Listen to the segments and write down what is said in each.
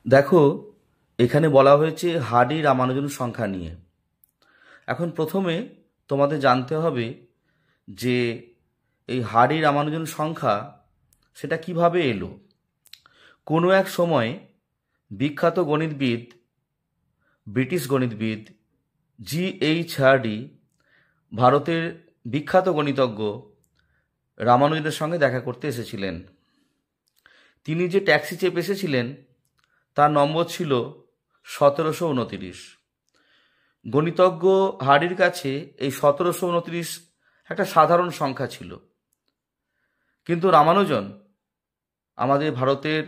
দেখো, এখানে বলা হয়েছে হার্ডি রামানুজন সংখ্যা নিয়ে। এখন প্রথমে তোমাদের জানতে হবে যে এই হার্ডি রামানুজন সংখ্যা সেটা কিভাবে এলো। কোনো এক সময় বিখ্যাত গণিতবিদ, ব্রিটিশ গণিতবিদ G.H. হার্ডি ভারতের বিখ্যাত গণিতজ্ঞ রামানুজনের সঙ্গে দেখা করতে এসেছিলেন। তিনি যে ট্যাক্সি চেপে এসেছিলেন তার নম্বর ছিল 1729। গণিতজ্ঞ হার্ডির কাছে এই 1729 একটা সাধারণ সংখ্যা ছিল, কিন্তু রামানুজন, আমাদের ভারতের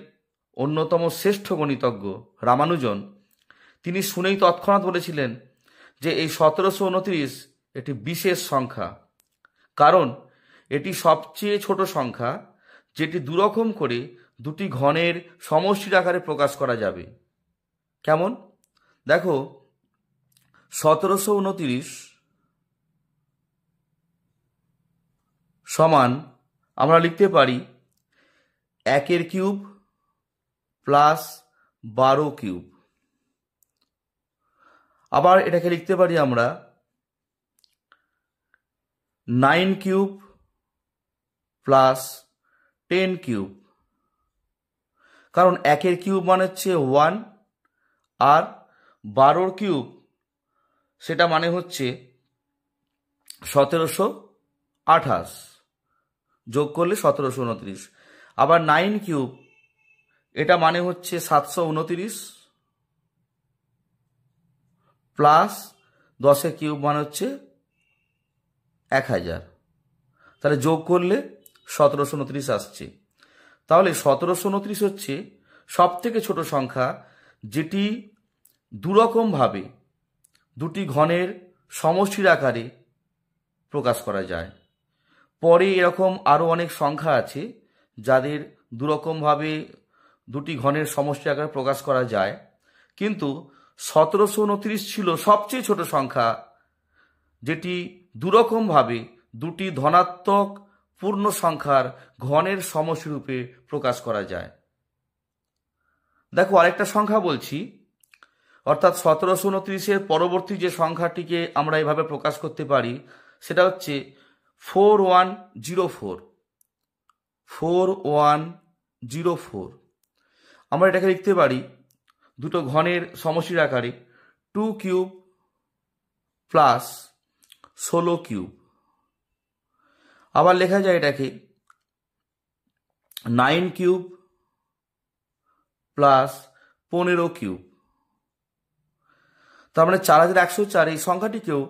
অন্যতম শ্রেষ্ঠ গণিতজ্ঞ রামানুজন, তিনি শুনেই তৎক্ষণাৎ বলেছিলেন যে এই 1729 একটি বিশেষ সংখ্যা, কারণ এটি সবচেয়ে ছোট সংখ্যা যেটি দুরকম করে দুটি ঘনের সমষ্টির আকারে প্রকাশ করা যাবে। কেমন? দেখো, 1729 সমান আমরা লিখতে পারি 1 কিউব প্লাস 12 কিউব। আবার এটাকে লিখতে পারি আমরা 9 কিউব প্লাস 10 কিউব। কারণ 1 কিউব মানে হচ্ছে 1, আর 12 কিউব সেটা মানে হচ্ছে 1728, যোগ করলে 1729। আবার 9 কিউব এটা মানে হচ্ছে 729, প্লাস 10 কিউব মানে হচ্ছে 1000। তাহলে যোগ করলে 1729 আসছে। তাহলে 1729 হচ্ছে সব থেকে ছোট সংখ্যা যেটি দুরকমভাবে দুটি ঘনের সমষ্টির আকারে প্রকাশ করা যায়। পরে এরকম আরও অনেক সংখ্যা আছে যাদের দুরকমভাবে দুটি ঘনের সমষ্টি আকারে প্রকাশ করা যায়, কিন্তু 1729 ছিল সবচেয়ে ছোট সংখ্যা যেটি দুরকমভাবে দুটি ধনাত্মক পূর্ণ সংখ্যার ঘনের সমষ্টিরূপে প্রকাশ করা যায়। দেখো, আরেকটা সংখ্যা বলছি, অর্থাৎ 1729-এর পরবর্তী যে সংখ্যাটিকে আমরা এভাবে প্রকাশ করতে পারি সেটা হচ্ছে 4104। 4104 আমরা এটাকে লিখতে পারি দুটো ঘনের সমষ্টির আকারে 2 কিউব প্লাস 16 কিউব। আবার লেখা যায় এটাকে 9 কিউব প্লাস 15 কিউব। তার মানে 4104 এই সংখ্যাটিকেও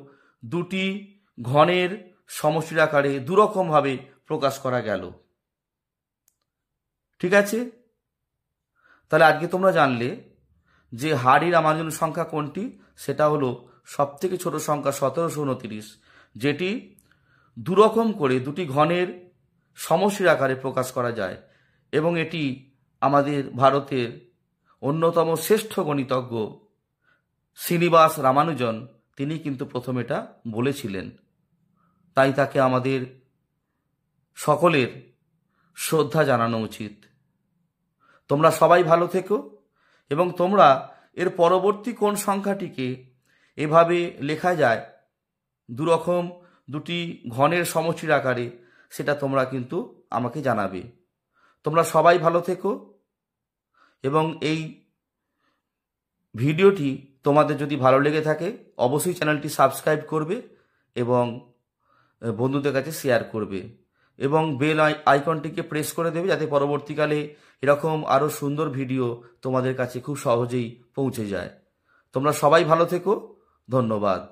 দুটি ঘনের সমষ্টির আকারে দুরকমভাবে প্রকাশ করা গেল। ঠিক আছে? তাহলে আজকে তোমরা জানলে যে হার্ডি রামানুজন সংখ্যা কোনটি। সেটা হলো সবথেকে ছোট সংখ্যা 1729, যেটি দুরকম করে দুটি ঘনের সমষ্টির আকারে প্রকাশ করা যায়, এবং এটি আমাদের ভারতের অন্যতম শ্রেষ্ঠ গণিতজ্ঞ শ্রীনিবাস রামানুজন তিনি কিন্তু প্রথম এটা বলেছিলেন। তাই তাকে আমাদের সকলের শ্রদ্ধা জানানো উচিত। তোমরা সবাই ভালো থেকো, এবং তোমরা এর পরবর্তী কোন সংখ্যাটিকে এভাবে লেখা যায় দুরকম দুটি ঘনের সমষ্টির আকারে সেটা তোমরা কিন্তু আমাকে জানাবে। তোমরা সবাই ভালো থেকো, এবং এই ভিডিওটি তোমাদের যদি ভালো লেগে থাকে অবশ্যই চ্যানেলটি সাবস্ক্রাইব করবে এবং বন্ধুদের কাছে শেয়ার করবে, এবং বেল আইকনটিকে প্রেস করে দেবে যাতে পরবর্তীকালে এরকম আরও সুন্দর ভিডিও তোমাদের কাছে খুব সহজেই পৌঁছে যায়। তোমরা সবাই ভালো থেকো। ধন্যবাদ।